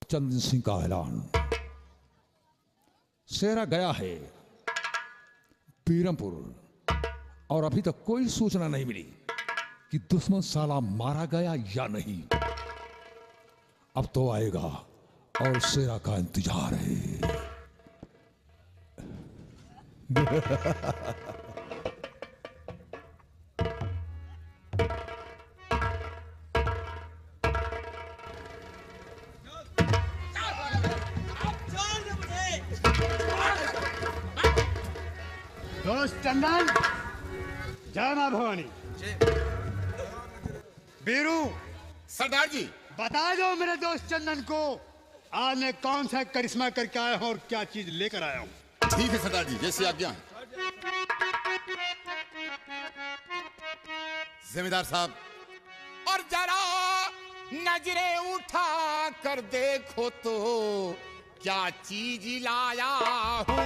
चंदन सिंह का ऐलान। शेरा गया है पीरमपुर और अभी तक कोई सूचना नहीं मिली कि दुश्मन साला मारा गया या नहीं। अब तो आएगा और शेरा का इंतजार है। दोस्त चंदन, जय मां भवानी। बीरू, सरदार जी, बता दो मेरे दोस्त चंदन को आज मैं कौन सा करिश्मा करके आया हूँ और क्या चीज लेकर आया हूँ। ठीक है सरदार जी, जैसी आज्ञा है। जमींदार साहब, और जरा नजरें उठा कर देखो तो क्या चीज लाया हूँ।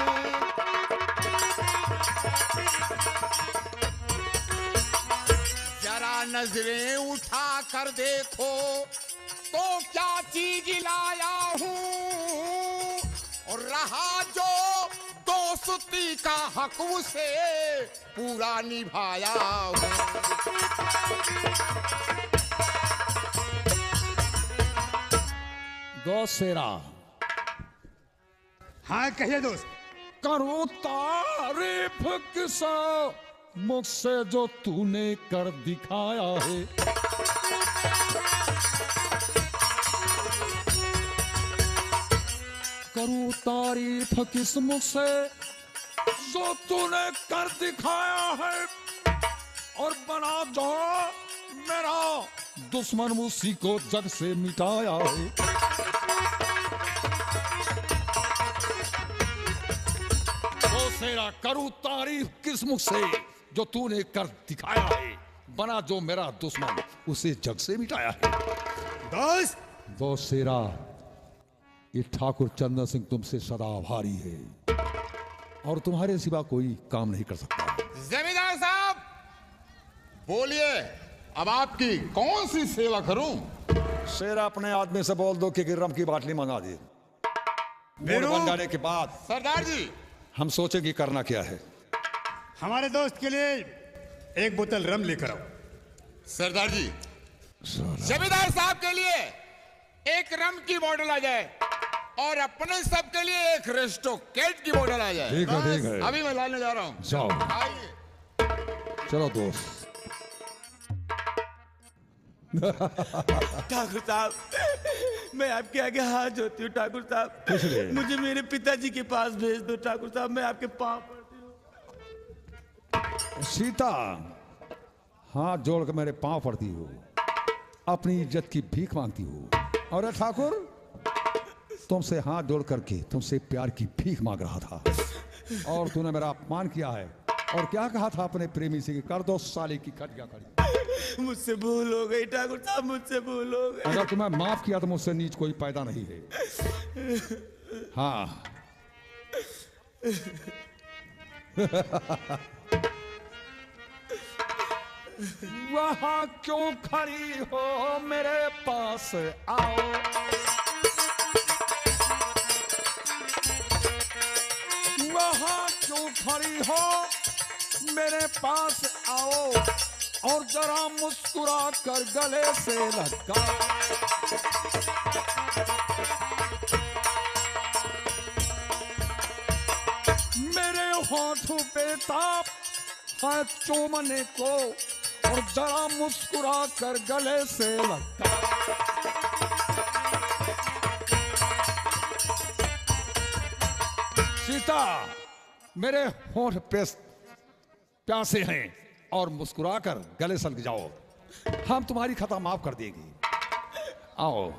जरा नजरें उठा कर देखो तो क्या चीज लाया हूँ। और रहा जो दोस्ती का हक उसे पूरा निभाया हूँ। दोस्त शेरा। हाँ कहिए दोस्त। करूं तारीफ किसा मुझसे जो तूने कर दिखाया है। करूं तारीफ किस मुझसे जो तूने कर दिखाया है। और बना जो मेरा दुश्मन उसी को जग से मिटाया है। शेरा, करूं तारीफ किस मुख से जो तूने कर दिखाया है। बना जो मेरा दुश्मन उसे जग से मिटाया है। दोस्त शेरा, ये ठाकुर चंदन सिंह तुमसे सदा आभारी है और तुम्हारे सिवा कोई काम नहीं कर सकता। जमींदार साहब बोलिए, अब आपकी कौन सी सेवा करूं? शेरा, अपने आदमी से बोल दो कि रम की बाटली मंगा दे। मूड बन जाने के बाद सरदार जी, हम सोचेंगे करना क्या है। हमारे दोस्त के लिए एक बोतल रम लेकर आओ। सरदार जी, जमींदार साहब के लिए एक रम की बोतल आ जाए और अपने सब के लिए एक रेस्टोकेट की बोतल आ जाए। ठीक है, ठीक है। अभी मैं लाने जा रहा हूँ। जाओ, आइए। चलो दोस्त। ठाकुर साहब, मैं आपके आगे हाथ जोड़ती हूँ। ठाकुर साहब, मुझे मेरे पिताजी के पास भेज दो। ठाकुर साहब, मैं आपके पाँव पड़ती हूँ। सीता, हाथ जोड़ के मेरे पांव पड़ती हो, अपनी इज्जत की भीख मांगती हो। और ठाकुर, तुमसे हाथ जोड़ करके तुमसे प्यार की भीख मांग रहा था और तूने मेरा अपमान किया है। और क्या कहा था अपने प्रेमी से कि कर दो साले की खटिया खड़ी। मुझसे भूल हो गई ठाकुर साहब, मुझसे भूल हो गई। अगर तुम्हें माफ किया तो मुझसे नीच कोई पैदा नहीं है। हाँ। वहां क्यों खड़ी हो, मेरे पास आओ। वहां क्यों खड़ी हो, मेरे पास आओ और जरा मुस्कुरा कर गले से लगा। मेरे होठों पे ताप है चूमने को और जरा मुस्कुरा कर गले से लगा। सीता, मेरे होठ पे प्यासे हैं और मुस्कुरा कर गले से लग जाओ। हम तुम्हारी खता माफ कर देंगे। आओ।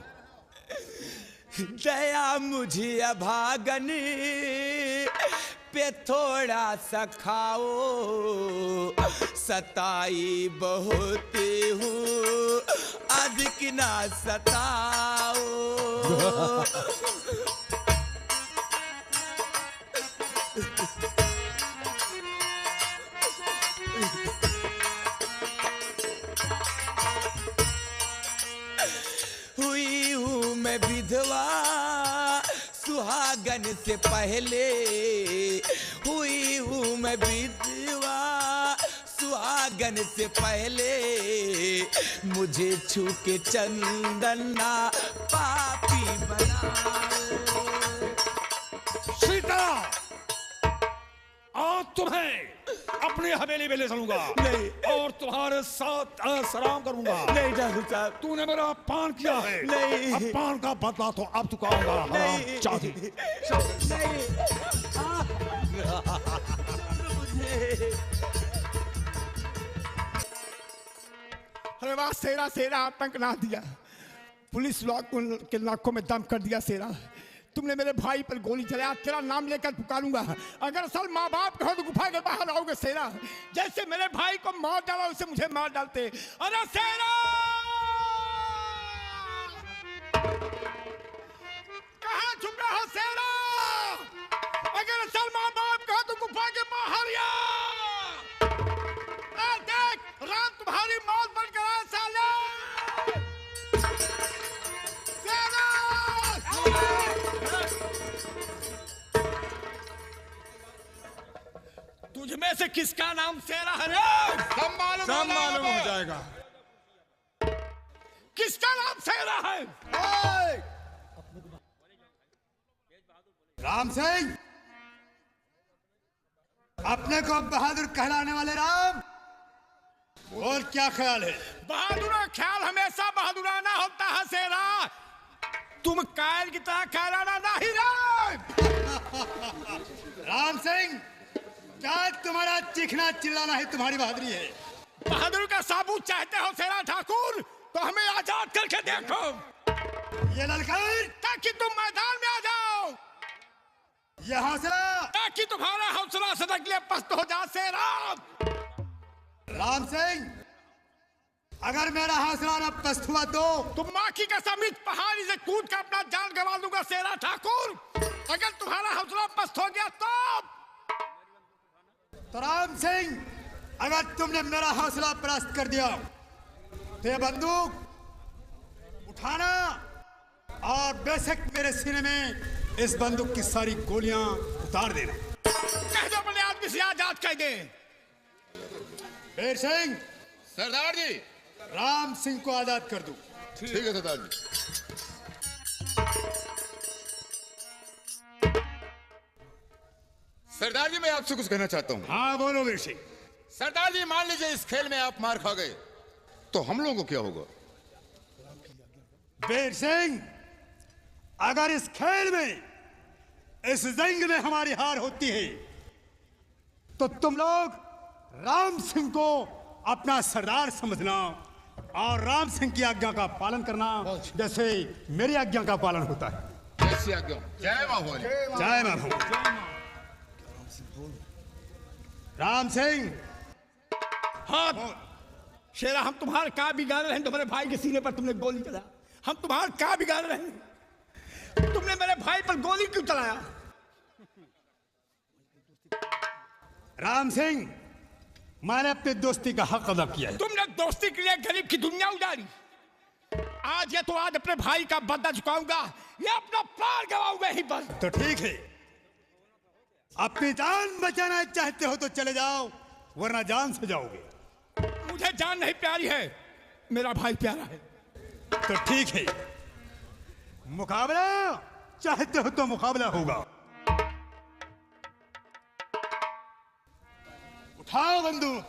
दया मुझे अभागन पे थोड़ा सा खाओ। सताई बहुत हूँ, अधिक ना सताओ। हुई हूँ मैं विधवा, सुहागन से पहले हुई हूँ मैं विधवा, सुहागन से पहले मुझे छू के चंदन ना पापी बनाए। सीता, आज तुम्हें अपनी हवेली में ले चलूंगा नहीं। और तुम्हारे साथ सलाम करूंगा। नहीं ठाकुर साहब, तूने मेरा अपमान किया है, नहीं। अपमान का बदला तो अब चुकाऊंगा। नहीं। चाची, नहीं। अरे वाह सेरा, सेरा आतंक ना दिया, पुलिस लोग के नाकों में दम कर दिया। सेरा, तुमने मेरे भाई पर गोली चलाया, तेरा नाम लेकर पुकारूंगा। अगर असल माँ बाप कहो तो गुफा के बाहर आओगे। सेरा, जैसे मेरे भाई को मार डाला उसे मुझे मार डालते। अरे सेरा, कहाँ छुपे हो सेरा? अगर असल माँ बाप कहो तो गुफा के बाहर आ। देख, राम तुम्हारी मौत बनकर आए साले। तुझ में से किसका नाम सेरा है रे? सब मालूम हो जाएगा। किसका नाम सेरा है? राम सिंह, अपने को बहादुर कहलाने वाले राम, और क्या ख्याल है? बहादुर का ख्याल हमेशा बहादुराना होता है सेरा। तुम कायल की तरह कहलाना नहीं रे। राम सिंह, क्या तुम्हारा चीखना चिल्लाना ही तुम्हारी बहादुरी है? बहादुर का साबूत चाहते हो सेरा ठाकुर, तो हमें आजाद करके देखो। ये ललकार, ताकि तुम मैदान में आ जाओ, ये हौसला, ताकि तुम्हारा हौसला सदक लिए पस्त हो जाए सेरा। राम सिंह, अगर मेरा हौसला न पस्त हुआ तो तुम माँ की कसम इस पहाड़ी से कूद कर अपना जान गंवा दूंगा सेरा ठाकुर। अगर तुम्हारा हौसला पस्त हो गया तो राम सिंह, अगर तुमने मेरा हौसला पस्त कर दिया तो ये बंदूक उठाना और बेशक मेरे सीने में इस बंदूक की सारी गोलियां उतार देना। कह दो अपने आदमी से आजाद कह दे। बेर सिंह, सरदार जी। राम सिंह को आजाद कर दो। ठीक है सरदार जी। सरदार जी, मैं आपसे कुछ कहना चाहता हूँ। हाँ बोलो बेर सिंह। सरदार जी, मान लीजिए इस खेल में आप मार खा गए तो हम लोगों को क्या होगा? बेर सिंह, अगर इस खेल में, इस जंग में हमारी हार होती है तो तुम लोग राम सिंह को अपना सरदार समझना और राम सिंह की आज्ञा का पालन करना, जैसे मेरी आज्ञा का पालन होता है। जैसी आज्ञा। जय मां भोले। जय मां भोले। राम सिंह, हाँ शेरा, हम तुम्हारे क्या बिगाड़ रहे हैं? तुम्हारे भाई के सीने पर तुमने गोली चला, हम तुम्हारे क्या बिगाड़ रहे हैं? तुमने मेरे भाई पर गोली क्यों चलाया? राम सिंह, मैंने अपनी दोस्ती का हक अदा किया है। तुमने दोस्ती के लिए गरीब की दुनिया उजाड़ी। आज या तो आज अपने भाई का बदला चुकाऊंगा या अपना प्राण गवाऊंगा ही बस। तो ठीक है, अपनी जान बचाना चाहते हो तो चले जाओ, वरना जान से जाओगे। मुझे जान नहीं प्यारी है, मेरा भाई प्यारा है। तो ठीक है, मुकाबला चाहते हो तो मुकाबला होगा। उठाओ बंदूक।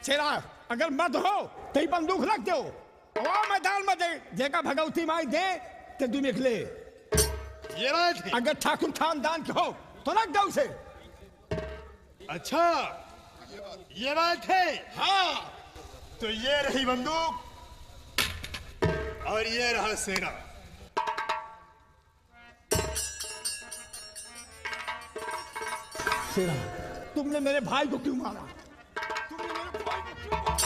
शेरा, अगर मत हो तो ही बंदूक रख दो। आओ मैदान में दे, जेका भगवती माई दे ते तुम निकले। ये बात है। अगर ठाकुर खानदान के हो तो रख दो उसे। अच्छा, ये बात है। हाँ, तो ये रही बंदूक और ये रहा सेना। शेरा, तुमने मेरे भाई को क्यों मारा? तुमने मेरे भाई को क्यों मारा?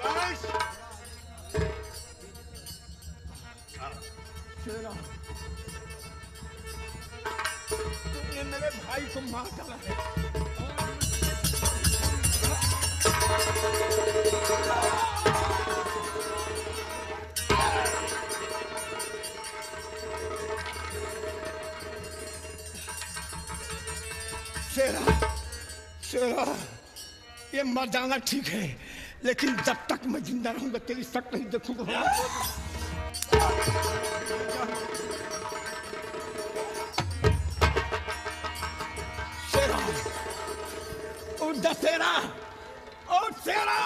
शाबाश। शेरा, तुमने मेरे भाई को मार डाला है। शेरा, शेरा, ये मर जाना ठीक है, लेकिन जब तक मैं जिंदा रहूंगा तेरी शक्ल नहीं देखूंगा। शेरा, उठ जा शेरा, उठ शेरा।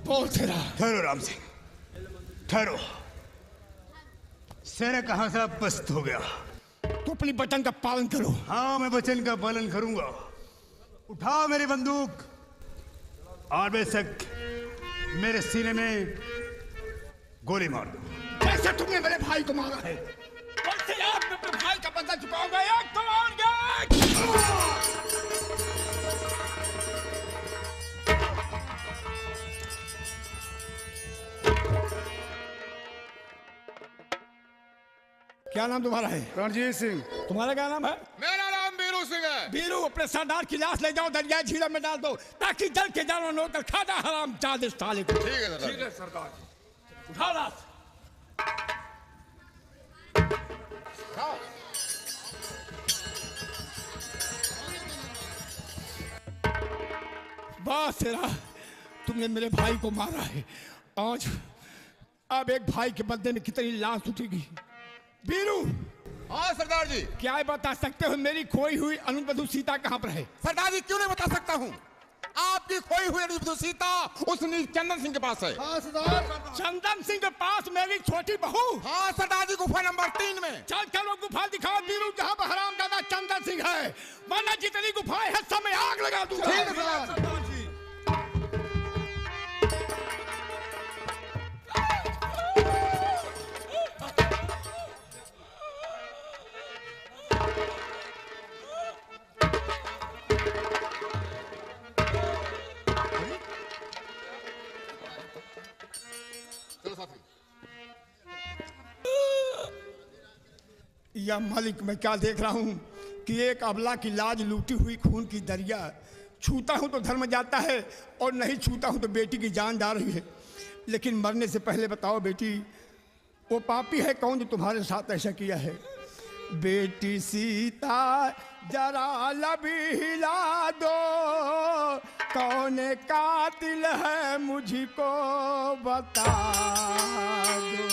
बोल शेरा। ठहरो राम सिंह, ठहरो। शेरा कहां से पस्त हो गया? तू अपनी वचन का पालन करो। हाँ, मैं वचन का पालन करूंगा। उठाओ मेरी बंदूक और बेशक मेरे सीने में गोली मार दो। कैसे तुमने मेरे भाई को मारा है? कैसे आप अपने भाई का बदला चुकाओगे? एक तो मार क्या नाम तुम्हारा है? रणजीत सिंह। तुम्हारा क्या नाम है? मेरा नाम बीरू सिंह है। बीरू, अपने सरदार की लाश ले जाओ, दरिया झील में डाल दो ताकि जल के जानवर होकर खाना हराम चाद इस साले को। ठीक है सरदार। ठीक है सरदार जी। उठा लाश। बस शेरा, तुमने मेरे भाई को मारा है। आज अब एक भाई के बदले में कितनी लाश उठेगी। बीरू, हाँ सरदार जी। क्या ये बता सकते हो मेरी खोई हुई अनुवधु सीता कहाँ पर है? सरदार जी क्यों नहीं बता सकता हूँ। आपकी खोई हुई अनुवधु सीता उस नील चंदन सिंह के पास है। हाँ सरदार। चंदन सिंह के पास मेरी छोटी बहू। हाँ सरदार जी, गुफा नंबर 3 में। चल चलो गुफा दिखाओ बीरू, जहाँ पर हरामजादा चंदन सिंह है, वरना जितनी गुफाएं हैं सब में आग लगा दूंगा। ठीक है सरदार। या मालिक, मैं क्या देख रहा हूँ कि एक अबला की लाज लूटी हुई खून की दरिया। छूता हूँ तो धर्म जाता है और नहीं छूता हूँ तो बेटी की जान जा रही है। लेकिन मरने से पहले बताओ बेटी, वो पापी है कौन जो तुम्हारे साथ ऐसा किया है? बेटी सीता जरा लब हिला दो, कौन कातिल है मुझको बता दो।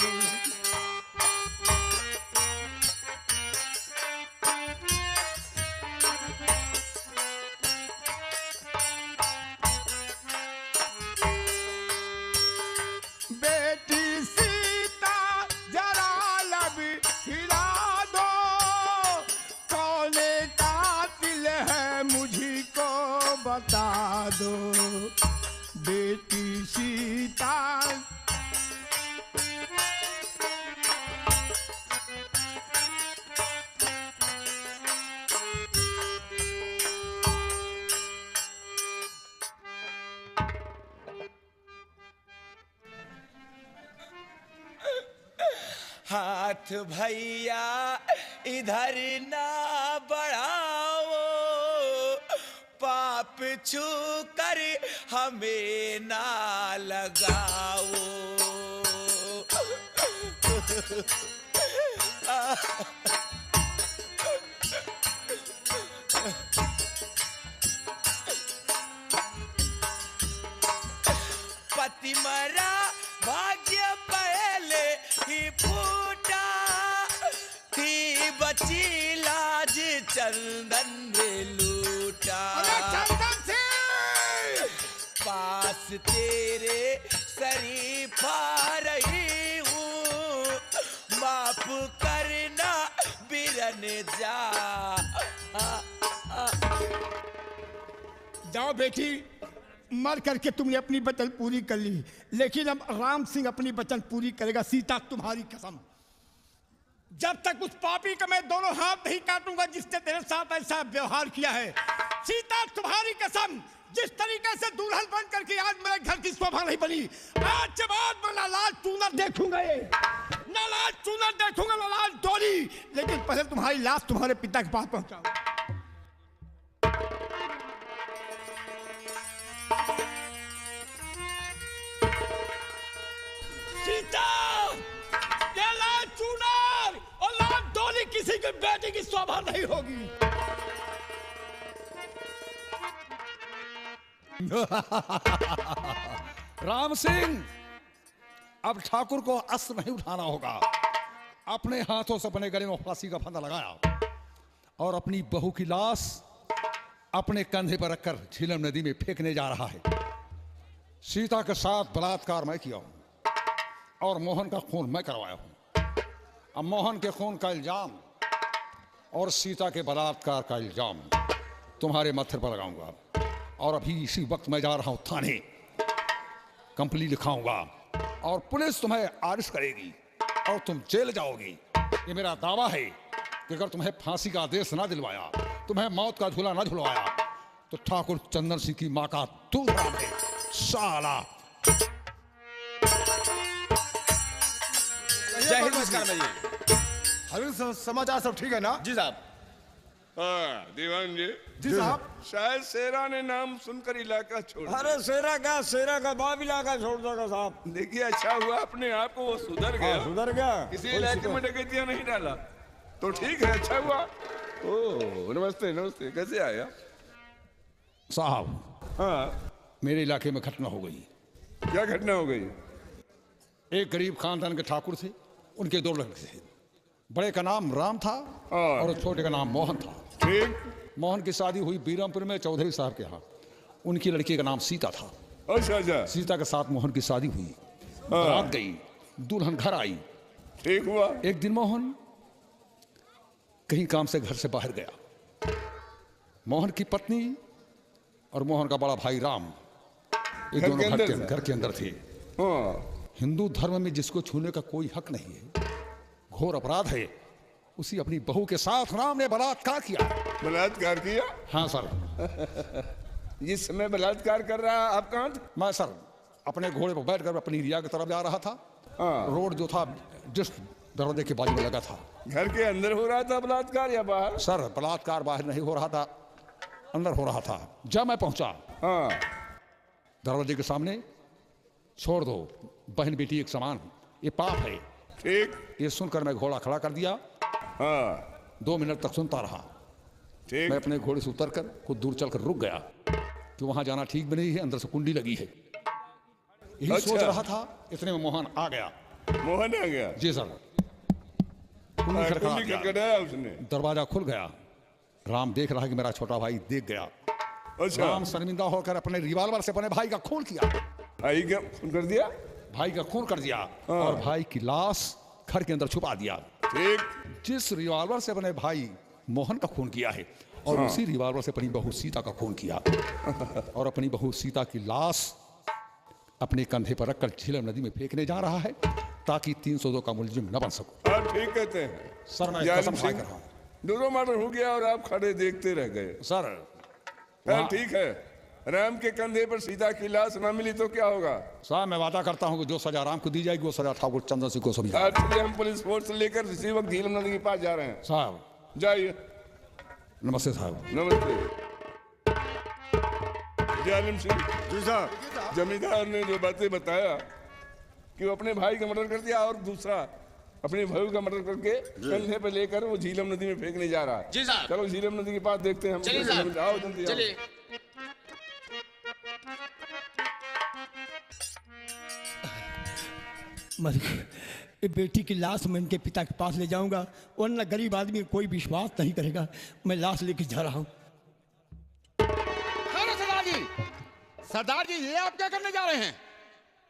बता दो बेटी सीता। हाथ भैया इधर ना बढ़ाओ, पाप छू कर हमें ना लगाओ। पति मरा भाग्य पहले ही फूटा, थी बची लाज चंदन ने लूटा। पास तेरे शरीफा रही हूँ, माफ करना बिरन जा। जाओ बेटी, मर करके तुमने अपनी वचन पूरी कर ली, लेकिन अब राम सिंह अपनी वचन पूरी करेगा। सीता तुम्हारी कसम, जब तक उस पापी का मैं दोनों हाथ नहीं काटूंगा जिसने तेरे साथ ऐसा व्यवहार किया है। सीता तुम्हारी कसम, जिस तरीके से दुल्हन बन करके आज मेरे घर की शोभा नहीं बनी, आज के बाद मैं ना लाल चूनर देखूंगा, ना लाल चूनर देखूंगा, ना लाल डोरी, लेकिन पहले तुम्हारी लाश तुम्हारे पिता के पास पहुंचाऊंगा। सीता, ये लाल चूनर और लाल डोरी किसी की बेटी की शोभा नहीं होगी। राम सिंह, अब ठाकुर को अस्त्र नहीं उठाना होगा। अपने हाथों से अपने गले में फांसी का फंदा लगाया और अपनी बहू की लाश अपने कंधे पर रखकर झीलम नदी में फेंकने जा रहा है। सीता के साथ बलात्कार मैं किया हूं और मोहन का खून मैं करवाया हूं। अब मोहन के खून का इल्जाम और सीता के बलात्कार का इल्जाम तुम्हारे माथे पर लगाऊंगा और अभी इसी वक्त मैं जा रहा हूं थाने, कंप्लेंट लिखाऊंगा और पुलिस तुम्हें अरेस्ट करेगी और तुम जेल जाओगे। ये मेरा दावा है कि अगर तुम्हें फांसी का आदेश ना दिलवाया, तुम्हें मौत का झूला ना झुलवाया, तो ठाकुर चंदन सिंह की मां का दूल्हा है साला। जय हिंद। नमस्कार भैया। हरीश, समाचार सब ठीक है ना? जी साहब। हाँ दीवान जी। जी साहब। शायद शेरा ने नाम सुनकर इलाका छोड़ दिया। अरे शेरा का बाप इलाका छोड़ देगा साहब। देखिए अच्छा हुआ अपने आप को वो सुधर गया। सुधर गया, किसी इलाके में डकैतियां नहीं डाला तो ठीक है, अच्छा हुआ। ओह नमस्ते नमस्ते, कैसे आया साहब? हाँ मेरे इलाके में घटना हो गई। क्या घटना हो गई? एक गरीब खानदान के ठाकुर थे, उनके दो लड़के थे। बड़े का नाम राम था और छोटे का नाम मोहन था। ठीक। मोहन की शादी हुई बीरमपुर में चौधरी साहब के यहाँ। उनकी लड़की का नाम सीता था। अच्छा अच्छा। सीता के साथ मोहन की शादी हुई, बारात गई, दुल्हन घर आई। ठीक हुआ। एक दिन मोहन कहीं काम से घर से बाहर गया। मोहन की पत्नी और मोहन का बड़ा भाई राम, ये दोनों घर के अंदर थे। हिंदू धर्म में जिसको छूने का कोई हक नहीं है, घोर अपराध है, उसी अपनी बहू के साथ राम ने बलात्कार किया। बलात्कार किया? हाँ सर। जिस समय बलात्कार कर रहा आप कहाँ थे? मैं सर अपने घोड़े पर बैठकर अपनी रिया की तरफ जा रहा था। रोड जो था जिस दरवाजे के बाजू में लगा था। घर के अंदर हो रहा था बलात्कार या बाहर? सर बलात्कार बाहर नहीं हो रहा था, अंदर हो रहा था। जब मैं पहुंचा दरवाजे के सामने, छोड़ दो बहन बेटी एक समान, ये पाप है। ठीक। ये सुनकर मैं घोड़ा खड़ा कर दिया। 2 मिनट तक सुनता रहा। ठीक। मैं अपने घोड़े से उतरकर कुछ दूर चलकर रुक गया कि वहां जाना ठीक भी नहीं है, अंदर से कुंडी लगी है। यही सोच रहा था, इतने में मोहन आ गया। मोहन आ गया? जी सर। कुंडी खड़खड़ाया उसने, दरवाजा खुल गया। राम देख रहा है कि मेरा छोटा भाई देख गया। अच्छा। राम शर्मिंदा होकर अपने रिवाल्वर से अपने भाई का खून किया। भाई का खून कर दिया? भाई का खून कर दिया और भाई की लाश घर के अंदर छुपा दिया। ठीक। जिस रिवाल्वर से अपने भाई मोहन का खून किया है और उसी रिवाल्वर से अपनी बहू सीता का खून किया और अपनी बहू सीता की लाश अपने कंधे पर रखकर झीलम नदी में फेंकने जा रहा है ताकि 302 का मुलजिम न बन सकूं। हाँ ठीक कहते हैं सर। मैं कसम खा कर रहा हूं। दोनों मर्डर हो गया और आप खड़े देखते रह गए। सर ठीक है, राम के कंधे पर सीता की लाश ना मिली तो क्या होगा? साहब मैं वादा करता हूं कि जो सजा राम को दी जाएगी वो सजा ठाकुर चंदन सिंह को सभी। आज हम पुलिस फोर्स लेकर इसी वक्त झीलम नदी के पास जा रहे हैं। साहब जाइए। नमस्ते साहब। नमस्ते। जालिम सिंह। जी साहब। जमींदार ने जो बातें बताया कि वो अपने भाई का मर्डर कर दिया और दूसरा अपने भाई का मर्डर करके कंधे पे लेकर वो झीलम नदी में फेंकने जा रहा है। जी साहब। चलो झीलम नदी के पास देखते हैं हम। चलिए साहब। आओ जल्दी आओ। चलिए। मलिक, ये बेटी की लाश मैं इनके पिता के पास ले जाऊंगा, वरना गरीब आदमी कोई विश्वास नहीं करेगा। मैं लाश लेके जा रहा हूँ। सरदार जी ये आप क्या करने जा रहे हैं?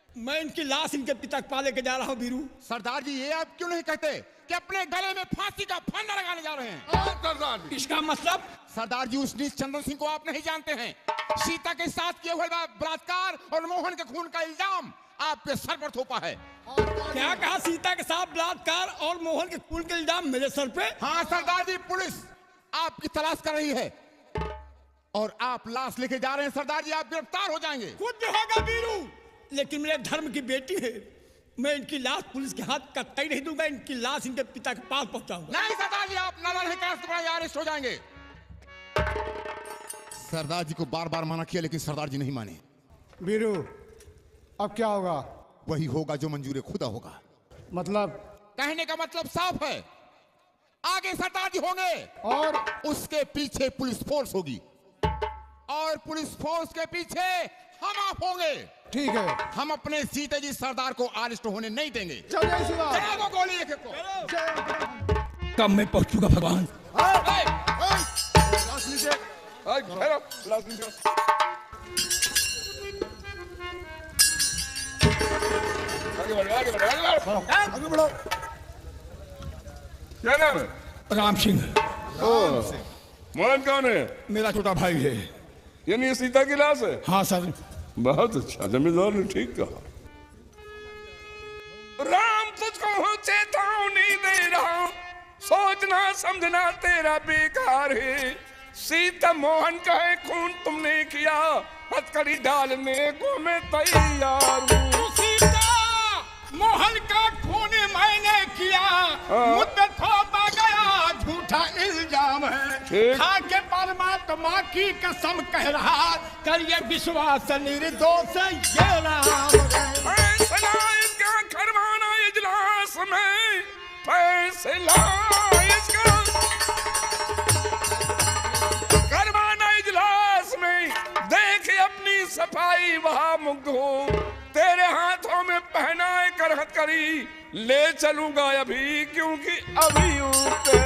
मैं इनकी लाश इनके पिता के पास लेके जा रहा हूँ बीरू। सरदार जी ये आप क्यों नहीं कहते कि अपने गले में फांसी का फंदा लगाने जा रहे हैं? सरदार जी, इसका मतलब? सरदार जी उस नीच चंदन सिंह को आप नहीं जानते हैं। सीता के साथ किए हुए बलात्कार और मोहन के खून का इल्जाम आपके सर पर थोपा है। क्या कहा? सीता के साथ बलात्कार और मोहन के खून के इल्जाम मेरे सर पे? हाँ सरदार जी, पुलिस आपकी तलाश कर रही है और आप लाश लेके जा रहे हैं। सरदार जी, आप गिरफ्तार हो जाएंगे। कुछ भी होगा वीरू, लेकिन मेरे धर्म की बेटी है। मैं इनकी लाश पुलिस के हाथ कतई नहीं दूंगा। इनकी लाश इनके पिता के पास पहुंचाऊंगा। नहीं सरदार जी, आप नालायक हैं, केस में अरेस्ट हो जाएंगे। सरदार जी को बार बार मना किया लेकिन सरदार जी नहीं माने। वीरू, अब क्या होगा? वही होगा जो मंजूर खुदा होगा। मतलब? कहने का मतलब साफ है, आगे सरदार जी होंगे और उसके पीछे पुलिस फोर्स होगी और पुलिस फोर्स के पीछे हम आप होंगे। ठीक है, हम अपने सीते जी सरदार को अरेस्ट होने नहीं देंगे। चलिए शिवा। चलो गोली एक एक को। कब मैं पहुंचूंगा भगवान? लाश नीचे, ठहरो, लाश नीचे। आगे बढ़ो, आगे बढ़ो, आगे बढ़ो, आगे बढ़ो। क्या नाम है? राम सिंह। मोहन कौन है? मेरा छोटा भाई है। यानी ये सीता की लाश है? हाँ सर। बहुत अच्छा, जमींदार ने ठीक कहा। राम तुझको हो चेतावनी दे रहा हूं, सोचना समझना तेरा बेकार है। सीता मोहन का है खून तुमने किया, हथकड़ी डालने को मैं तैयार हूँ। सीता मोहन का खून मैंने किया, मुझ पे थोपा गया झूठा इल्जाम है। खाके परमात्मा की कसम कह रहा, करिए विश्वास निर्दोष ये राम है। फैसला इसका करवाना इजलास में, फैसला इसका करवाना इजलास में। देख अपनी सफाई वहां मुग्ध हो, तेरे हाथों में पहनाए कर हथकड़ी ले चलूंगा अभी, क्योंकि अभी उठे।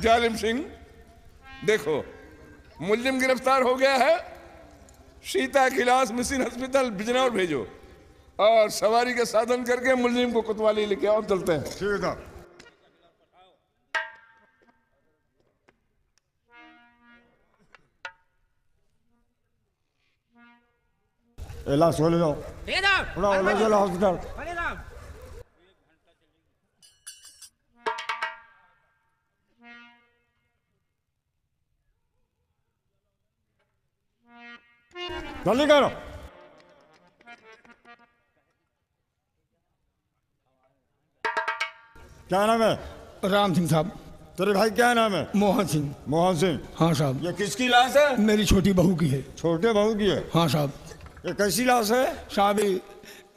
जालिम सिंह, देखो मुल्जिम गिरफ्तार हो गया है। सीता की लाश मिशन हॉस्पिटल बिजनौर भेजो और सवारी के साधन करके मुल्जिम को कोतवाली लेके आओ, चलते हैं। ठीक है। लाश ले जाओ, उड़ाओ, ले चलो हॉस्पिटल। जल्दी करो। क्या नाम है? राम सिंह साहब। तेरे भाई क्या नाम है? मोहन सिंह। मोहन सिंह। हाँ साहब। ये किसकी लाश है? मेरी छोटी बहू की है। छोटे बहू की है? हाँ साहब। ये कैसी लाश है? साहब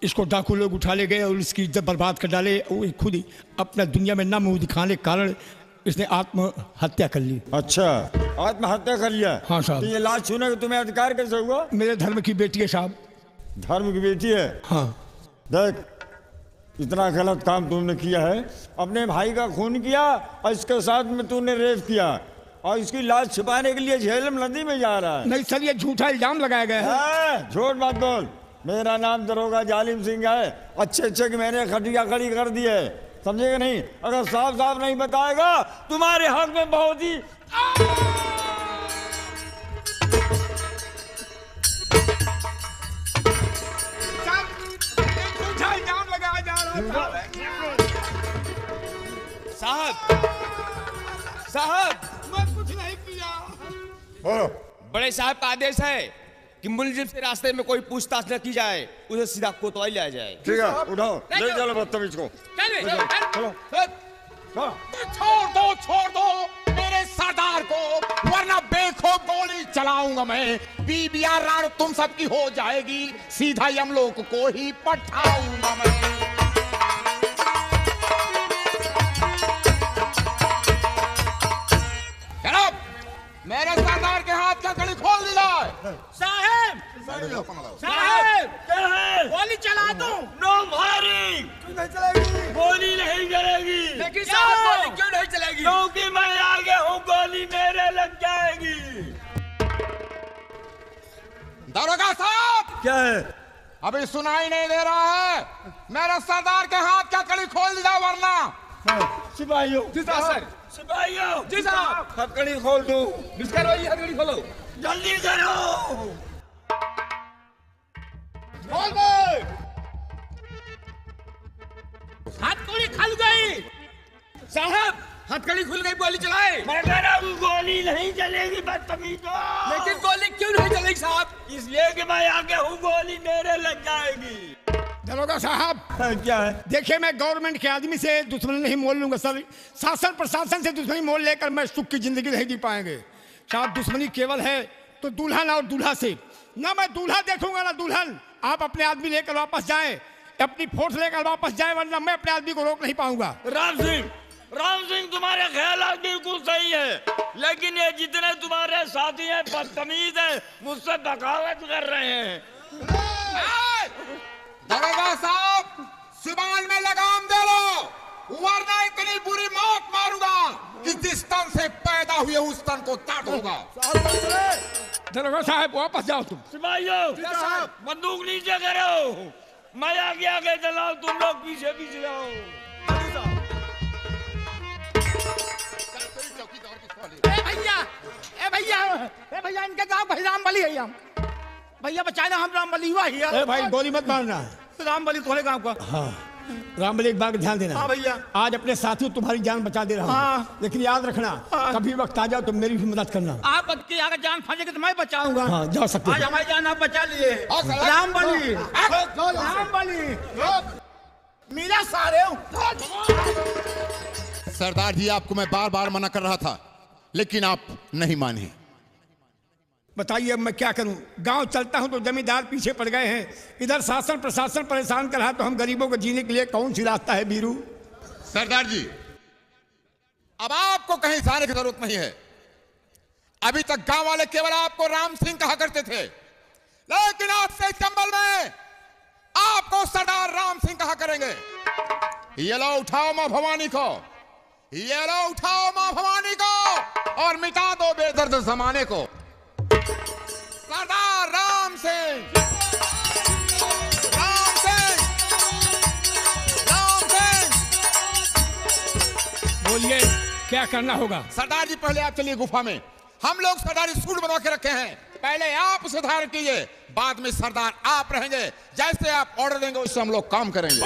इसको डाकू लोग उठा ले गए और इसकी इज्जत बर्बाद कर डाले। वो खुद ही अपना दुनिया में ना मुंह दिखाने के कारण इसने आत्महत्या कर ली। अच्छा, आत्महत्या कर लिया? हाँ साहब। तो ये लाश छूने का तुम्हें अधिकार कैसे हुआ? मेरे धर्म की बेटी है साहब। धर्म की बेटी है? हाँ। देख, इतना गलत काम तुमने किया है। अपने भाई का खून किया और इसके साथ में तूने रेप किया और इसकी लाश छिपाने के लिए झेलम नदी में जा रहा है। नहीं सर, ये झूठा इल्जाम लगाया गया है। झूठ मत बोल। मेरा नाम दरोगा जालिम सिंह है। अच्छे की मैंने खटिया खड़ी कर दी है, समझेगा नहीं? अगर साफ साफ नहीं बताएगा तुम्हारे हाथ में बहुत ही झूठा इल्जाम लगाया जा रहा है। साहब मैं कुछ नहीं किया। बड़े साहब का आदेश है कि मुलजिम से रास्ते में कोई पूछताछ न की जाए, उसे सीधा कोतवाली लाया जाए। ठीक है, उठाओ, ले चलो बदतमीज को। चलो। छोड़ दो मेरे सरदार को, वरना बेखौफ गोली चलाऊंगा मैं। बीबिया राण तुम सबकी हो जाएगी, सीधा यमलोक को ही पठाऊंगा मैं। चलो, मेरे सरदार के हाथ का कड़ी खोल दी जाए। साहब गोली चला दो। No firing. गोली नहीं चलेगी। लेकिन साहब गोली क्यों नहीं चलेगी? क्योंकि मैं आगे हूँ, गोली मेरे लग जाएगी। दरोगा साहब, क्या है? अभी सुनाई नहीं दे रहा है? मेरे सरदार के हाथ क्या कड़ी खोल दिया वरना। सिपाहियों जी साहब। सिपाहियों जी साहब। हथकड़ी खोल दो। इसका रोई हथकड़ी खोलो। जल्दी करो। खोल दे। हथकड़ी खुल गई साहब हथकड़ी खुल गई, गोली चलाए। मैं कह रहा हूँ गोली नहीं चलेगी बदतमीजों। लेकिन गोली क्यों नहीं चलेगी साहब? इसलिए कि मैं आगे हूँ, गोली मेरे लग जाएगी। दरोगा साहब क्या है? देखिए, मैं गवर्नमेंट के आदमी से दुश्मनी नहीं मोल लूंगा सर। शासन प्रशासन से दुश्मनी मोल लेकर मैं सुख की जिंदगी नहीं जी पाएंगे साहब। दुश्मनी केवल है तो दुल्हन और दूल्हा से। ना मैं दूल्हा देखूंगा ना दुल्हन। आप अपने आदमी लेकर वापस जाएं, अपनी फोर्स लेकर वापस जाएं, वरना मैं अपने आदमी को रोक नहीं पाऊंगा। राम सिंह तुम्हारे ख्यालात बिल्कुल सही है, लेकिन ये जितने तुम्हारे साथी हैं बदतमीज हैं, मुझसे बगावत कर रहे हैं। दरोगा साहब, जुबान में लगाम दे लो, वरना इतनी बुरी मौत मारूंगा कि जिस तन से पैदा हुए उस तन को ताट होगा। दरोगा साहब वापस जाओ तुम। सिपाहियों बंदूक नीचे करो, मैं आगे आगे चलाऊं, तुम लोग पीछे पीछे आओ। भैया इनके गाँव भाई रामबली है हम। भैया बचाना, हम रामबली हुआ ही है। भाई गोली मत मारना। रामबली तुम्हारे गाँव का? हाँ रामबली, एक बात ध्यान देना। हाँ भैया। आज अपने साथियों तुम्हारी जान बचा दे रहा हूँ। हाँ। लेकिन याद रखना, कभी वक्त आ जाओ तो मेरी भी मदद करना। आप की अगर जान फंसेगी तो मैं बचाऊंगा। हाँ जा सकते आज हमारी जान आप बचा लिए। रामबली रामबली मेरा सारे। सरदार जी, आपको मैं बार बार मना कर रहा था, लेकिन आप नहीं माने। बताइए अब मैं क्या करूं? गांव चलता हूं तो जमींदार पीछे पड़ गए हैं, इधर शासन प्रशासन परेशान कर रहा है, तो हम गरीबों को जीने के लिए कौन सी रास्ता है बीरू? सरदार जी, अब आपको कहीं जाने की जरूरत नहीं है। अभी तक गांव वाले केवल आपको राम सिंह कहा करते थे, लेकिन आज से चंबल में आपको सरदार राम सिंह कहा करेंगे। ये लो उठाओ मां भवानी को, ये लो उठाओ मां भवानी को और मिटा दो बेदर्द जमाने को। सरदार राम सिंह, राम सिंह, राम सिंह। बोलिए क्या करना होगा? सरदार जी, पहले आप चलिए गुफा में। हम लोग सरदारी सूट बनवा के रखे हैं, पहले आप उसे धारण कीजिए, बाद में सरदार आप रहेंगे। जैसे आप ऑर्डर देंगे उससे हम लोग काम करेंगे।